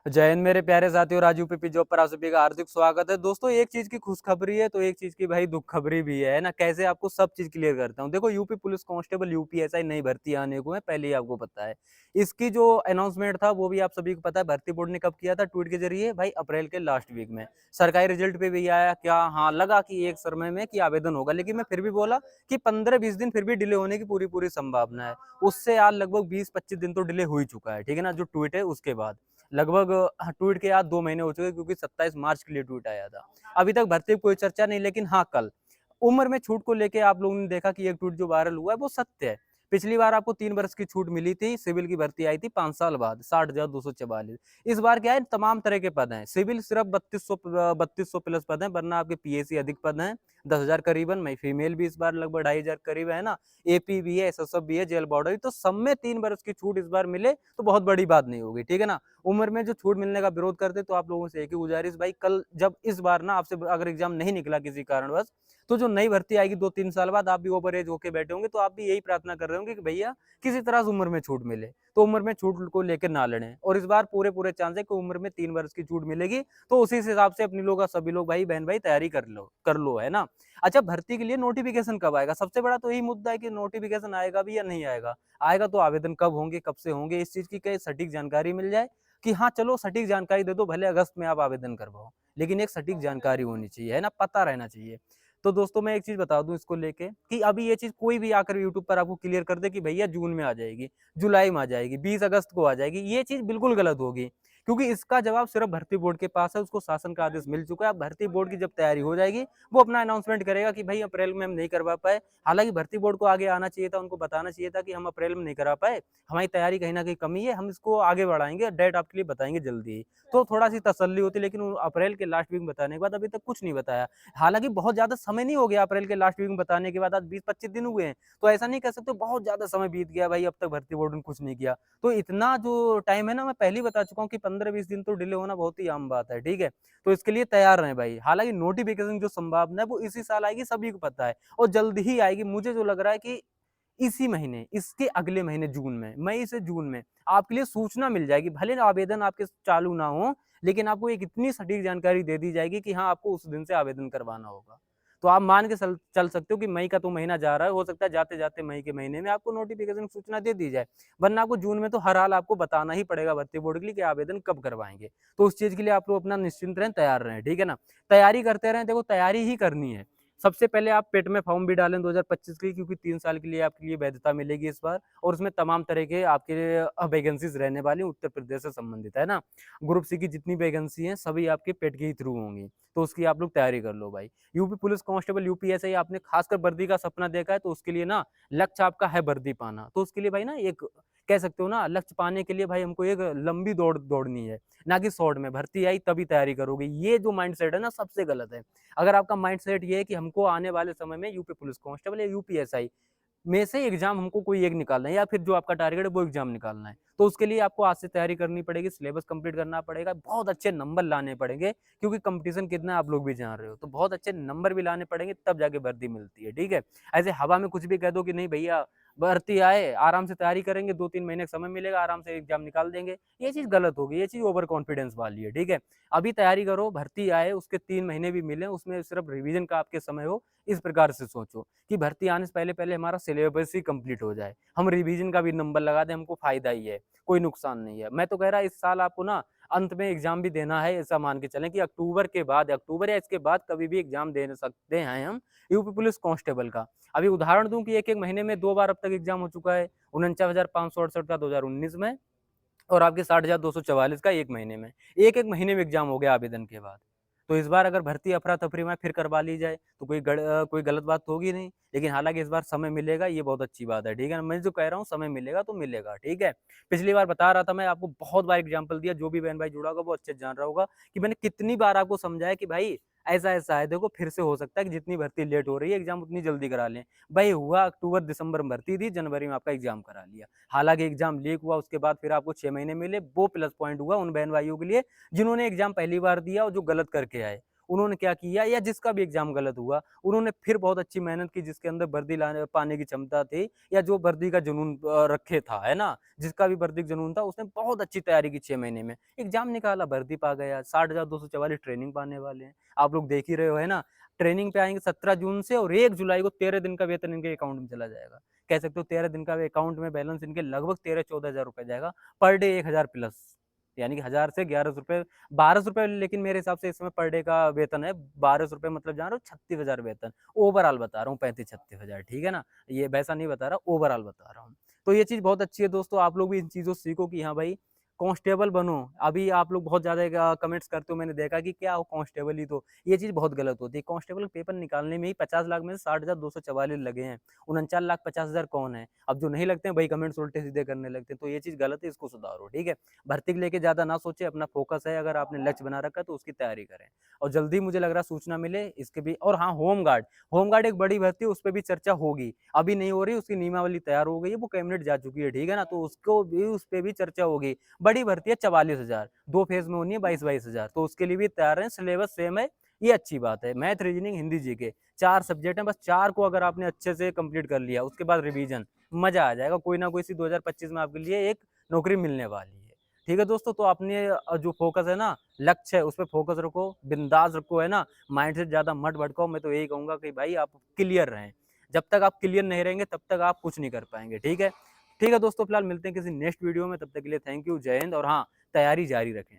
जय हिंद मेरे प्यारे साथियों, राजू पीपी जॉब पर आप सभी का हार्दिक स्वागत है। दोस्तों, एक चीज की खुशखबरी है तो एक चीज की भाई दुख खबरी भी है ना। कैसे आपको सब चीज क्लियर करता हूँ। देखो, यूपी पुलिस कांस्टेबल यूपीएसआई नई भर्ती आने को है, पहले ही आपको पता है। इसकी जो अनाउंसमेंट था वो भी आप सभी को पता है। भर्ती बोर्ड ने कब किया था? ट्वीट के जरिए, भाई अप्रैल के लास्ट वीक में। सरकारी रिजल्ट पे भी आया क्या? हाँ, लगा कि एक समय में कि आवेदन होगा, लेकिन मैं फिर भी बोला कि 15-20 दिन फिर भी डिले होने की पूरी पूरी संभावना है। उससे आज लगभग 20-25 दिन तो डिले हो ही चुका है, ठीक है ना, जो ट्वीट है उसके बाद। लगभग ट्वीट के आज 2 महीने हो चुके, क्योंकि 27 मार्च के लिए ट्वीट आया था। अभी तक भर्ती की कोई चर्चा नहीं, लेकिन हाँ, कल उम्र में छूट को लेके आप लोगों ने देखा कि एक ट्वीट जो वायरल हुआ है वो सत्य है। पिछली बार आपको 3 वर्ष की छूट मिली थी, सिविल की भर्ती आई थी 5 साल बाद, 60,244। इस बार क्या है, तमाम तरह के पद हैं। सिविल सिर्फ 3200 प्लस पद हैं, वरना आपके पीएससी अधिक पद हैं, 10,000 करीबन। मैं फीमेल भी इस बार लगभग 2,500 करीब है ना। एपी भी है, एसएसएफ भी है, जेल बॉर्डर भी। तो सब में 3 वर्ष की छूट इस बार मिले तो बहुत बड़ी बात नहीं होगी, ठीक है ना। उम्र में जो छूट मिलने का विरोध करते, तो आप लोगों से एक ही गुजारिश, भाई कल जब इस बार ना आपसे अगर एग्जाम नहीं निकला किसी कारणवश, तो जो नई भर्ती आएगी 2-3 साल बाद, आप भी ओवर एज होके बैठे होंगे, तो आप भी यही प्रार्थना कर रहे होंगे कि भैया किसी तरह से उम्र में छूट मिले। तो उम्र में छूट को लेकर ना लड़ें, और इस बार पूरे पूरे चांस है कि उम्र में 3 वर्ष की छूट मिलेगी। तो उसी हिसाब से अपनी लोग सभी लोग भाई बहन भाई तैयारी कर लो, है ना। अच्छा, भर्ती के लिए नोटिफिकेशन कब आएगा? सबसे बड़ा तो यही मुद्दा है कि नोटिफिकेशन आएगा भी या नहीं आएगा। आएगा तो आवेदन कब होंगे, कब से होंगे, इस चीज की कई सटीक जानकारी मिल जाए। कि हाँ चलो, सटीक जानकारी दे दो, भले अगस्त में आप आवेदन करवाओ, लेकिन एक सटीक जानकारी होनी चाहिए, है ना, पता रहना चाहिए। तो दोस्तों, मैं एक चीज बता दूं इसको लेके कि अभी ये चीज कोई भी आकर यूट्यूब पर आपको क्लियर कर दे कि भैया जून में आ जाएगी, जुलाई में आ जाएगी, 20 अगस्त को आ जाएगी, ये चीज बिल्कुल गलत होगी। क्योंकि इसका जवाब सिर्फ भर्ती बोर्ड के पास है। उसको शासन का आदेश मिल चुका है। अब भर्ती बोर्ड की जब तैयारी हो जाएगी, वो अपना अनाउंसमेंट करेगा कि भाई अप्रैल में हम नहीं करवा पाए। हालांकि भर्ती बोर्ड को आगे आना चाहिए था, उनको बताना चाहिए था कि हम अप्रैल में नहीं करा पाए, हमारी तैयारी कहीं ना कहीं कमी है, हम इसको आगे बढ़ाएंगे, डेट आपके लिए बताएंगे जल्दी ही। तो थोड़ा सी तसल्ली होती, लेकिन अप्रैल के लास्ट वीक में बताने के बाद अभी तक कुछ नहीं बताया। हालांकि बहुत ज्यादा समय नहीं हो गया, अप्रैल के लास्ट वीक में बताने के बाद आज 20-25 दिन हुए हैं। तो ऐसा नहीं कह सकते बहुत ज्यादा समय बीत गया भाई, अब तक भर्ती बोर्ड ने कुछ नहीं किया। तो इतना जो टाइम है ना, मैं पहले ही बता चुका हूँ कि 15-20 दिन तो डिले होना बहुत ही आम बात है, ठीक है। तो इसके लिए तैयार रहें भाई। हालांकि नोटिफिकेशन जो संभावना है वो इसी साल आएगी, सभी को पता है, और जल्द ही आएगी। मुझे जो लग रहा है कि इसी महीने, इसके अगले महीने, जून में, मई से जून में आपके लिए सूचना मिल जाएगी। भले ना आवेदन आपके चालू ना हो, लेकिन आपको एक इतनी सटीक जानकारी दे दी जाएगी कि हाँ, आपको उस दिन से आवेदन करवाना होगा। तो आप मान के चल सकते हो कि मई का तो महीना जा रहा है, हो सकता है जाते जाते मई के महीने में आपको नोटिफिकेशन सूचना दे दी जाए। वरना आपको जून में तो हर हाल आपको बताना ही पड़ेगा भर्ती बोर्ड के लिए कि आवेदन कब करवाएंगे। तो उस चीज के लिए आप लोग अपना निश्चिंत रहें, तैयार रहें, ठीक है ना। तैयारी करते रहें, देखो तैयारी ही करनी है। सबसे पहले आप पेट में फॉर्म भी डालें 2025 के लिए, क्योंकि 3 साल के लिए आपके लिए वैधता मिलेगी इस बार। और उसमें तमाम तरह के आपके वैकेंसीज रहने वाली उत्तर प्रदेश से संबंधित, है ना। ग्रुप सी की जितनी वैकेंसी हैं सभी आपके पेट के ही थ्रू होंगी। तो उसकी आप लोग तैयारी कर लो भाई। यूपी पुलिस कांस्टेबल यूपीएसआई आपने खासकर वर्दी का सपना देखा है, तो उसके लिए ना लक्ष्य आपका है वर्दी पाना। तो उसके लिए भाई ना एक कह सकते हो ना, लक्ष्य पाने के लिए भाई हमको एक लंबी दौड़नी है, ना कि शॉर्ट में। भर्ती आई तभी तैयारी करोगे, ये जो माइंडसेट है ना, सबसे गलत है। अगर आपका माइंडसेट ये है कि हमको आने वाले समय में यूपी पुलिस कांस्टेबल या यूपीएसआई में से एग्जाम हमको कोई एक निकालना है, या फिर जो आपका टारगेट है वो एग्जाम निकालना है, तो उसके लिए आपको आज से तैयारी करनी पड़ेगी, सिलेबस कंप्लीट करना पड़ेगा, बहुत अच्छे नंबर लाने पड़ेंगे। क्योंकि कंपटीशन कितना है आप लोग भी जान रहे हो, तो बहुत अच्छे नंबर भी लाने पड़ेंगे, तब जाके वर्दी मिलती है, ठीक है। ऐसे हवा में कुछ भी कह दो कि नहीं भैया भर्ती आए, आराम से तैयारी करेंगे, 2-3 महीने का समय मिलेगा, आराम से एग्जाम निकाल देंगे, ये चीज गलत होगी, ये चीज ओवर कॉन्फिडेंस वाली है, ठीक है। अभी तैयारी करो, भर्ती आए उसके 3 महीने भी मिले, उसमें सिर्फ रिवीजन का आपके समय हो। इस प्रकार से सोचो कि भर्ती आने से पहले पहले हमारा सिलेबस ही कंप्लीट हो जाए, हम रिवीजन का भी नंबर लगा दें, हमको फायदा ही है, कोई नुकसान नहीं है। मैं तो कह रहा इस साल आपको ना अंत में एग्जाम भी देना है, ऐसा मान के चलें कि अक्टूबर के बाद, अक्टूबर या इसके बाद कभी भी एग्जाम दे सकते हैं हम यूपी पुलिस कांस्टेबल का। अभी उदाहरण दूं कि एक एक महीने में 2 बार अब तक एग्जाम हो चुका है। 49,568 का 2019 में, और आपके 60,244 का एक महीने में। एक एक महीने में एग्जाम हो गया आवेदन के बाद। तो इस बार अगर भर्ती अफरा तफरी में फिर करवा ली जाए तो कोई गलत बात तो होगी नहीं। लेकिन हालांकि इस बार समय मिलेगा, ये बहुत अच्छी बात है, ठीक है ना। मैं जो कह रहा हूँ समय मिलेगा तो मिलेगा, ठीक है। पिछली बार बता रहा था मैं आपको, बहुत बार एग्जाम्पल दिया, जो भी बहन भाई जुड़ा होगा वो अच्छे से जान रहा होगा कि मैंने कितनी बार आपको समझाया कि भाई ऐसा ऐसा है, देखो फिर से हो सकता है कि जितनी भर्ती लेट हो रही है एग्जाम उतनी जल्दी करा लें। भाई हुआ अक्टूबर दिसंबर में भर्ती थी, जनवरी में आपका एग्जाम करा लिया। हालांकि एग्जाम लीक हुआ, उसके बाद फिर आपको 6 महीने मिले, वो प्लस पॉइंट हुआ उन बहन भाइयों के लिए जिन्होंने एग्जाम पहली बार दिया और जो गलत करके आए। उन्होंने क्या किया, या जिसका भी एग्जाम गलत हुआ उन्होंने फिर बहुत अच्छी मेहनत की, जिसके अंदर वर्दी लाने पाने की क्षमता थी या जो वर्दी का जुनून रखे था, है ना, जिसका भी वर्दी का जुनून था उसने बहुत अच्छी तैयारी की, 6 महीने में एग्जाम निकाला, वर्दी पा गया। 60,244 ट्रेनिंग पाने वाले हैं, आप लोग देख ही रहे हो, है ना। ट्रेनिंग पे आएंगे 17 जून से, और 1 जुलाई को 13 दिन का वेतन इनके अकाउंट में चला जाएगा। कह सकते हो 13 दिन का अकाउंट में बैलेंस इनके लगभग 13-14 हजार रुपए जाएगा पर डे, 1 हजार प्लस, यानी कि 1,000 से 1,100 रुपए, 1200 रुपए, लेकिन मेरे हिसाब से इस समय पर डे का वेतन है 1200 रुपए, मतलब जान रहे हो 36,000 वेतन। ओवरऑल बता रहा हूँ 35-36 हजार, ठीक है ना, ये वैसा नहीं बता रहा, ओवरऑल बता रहा हूँ। तो ये चीज बहुत अच्छी है दोस्तों, आप लोग भी इन चीजों से सीखो कि हाँ भाई कांस्टेबल बनो। अभी आप लोग बहुत ज्यादा कमेंट्स करते हो, मैंने देखा कि क्या हो कांस्टेबल ही, तो ये चीज बहुत गलत होती है। कांस्टेबल पेपर निकालने में ही 50 लाख में से 60,244 लगे हैं, 39,50,000 कौन है। अब जो नहीं लगते हैं भाई कमेंट्स उल्टे सीधे करने लगते हैं, तो ये चीज गलत है, इसको सुधारो, ठीक है। भर्ती को लेके ज्यादा ना सोचे, अपना फोकस है, अगर आपने लक्ष्य बना रखा है तो उसकी तैयारी करें। और जल्दी मुझे लग रहा है सूचना मिले इसके भी। और हाँ, होमगार्ड, होमगार्ड एक बड़ी भर्ती है, उस पर भी चर्चा होगी, अभी नहीं हो रही, उसकी नियमावली तैयार हो गई है, वो कैबिनेट जा चुकी है, ठीक है ना, तो उसको भी, उस पर भी चर्चा होगी। बड़ी भर्ती है 44,000, 2 फेज में होनी है, 22-22 हजार, तो उसके लिए भी तैयार है, सिलेबस सेम है, ये अच्छी बात है। Math, reasoning, Hindi, GK 4 subject हैं, बस 4 को अगर आपने अच्छे से कंप्लीट कर लिया, उसके बाद रिवीजन, मजा आ जाएगा, कोई ना कोई सी 2025 में आपके लिए एक नौकरी मिलने वाली है, ठीक है दोस्तों। तो अपने जो फोकस है ना, लक्ष्य है, उस पर फोकस रखो, बिंदास रखो, है ना, माइंड से ज्यादा मत भटकाओ। मैं तो यही कहूंगा कि भाई आप क्लियर रहें, जब तक आप क्लियर नहीं रहेंगे तब तक आप कुछ नहीं कर पाएंगे, ठीक है। ठीक है दोस्तों, फिलहाल मिलते हैं किसी नेक्स्ट वीडियो में, तब तक के लिए थैंक यू, जय हिंद, और हाँ, तैयारी जारी रखें।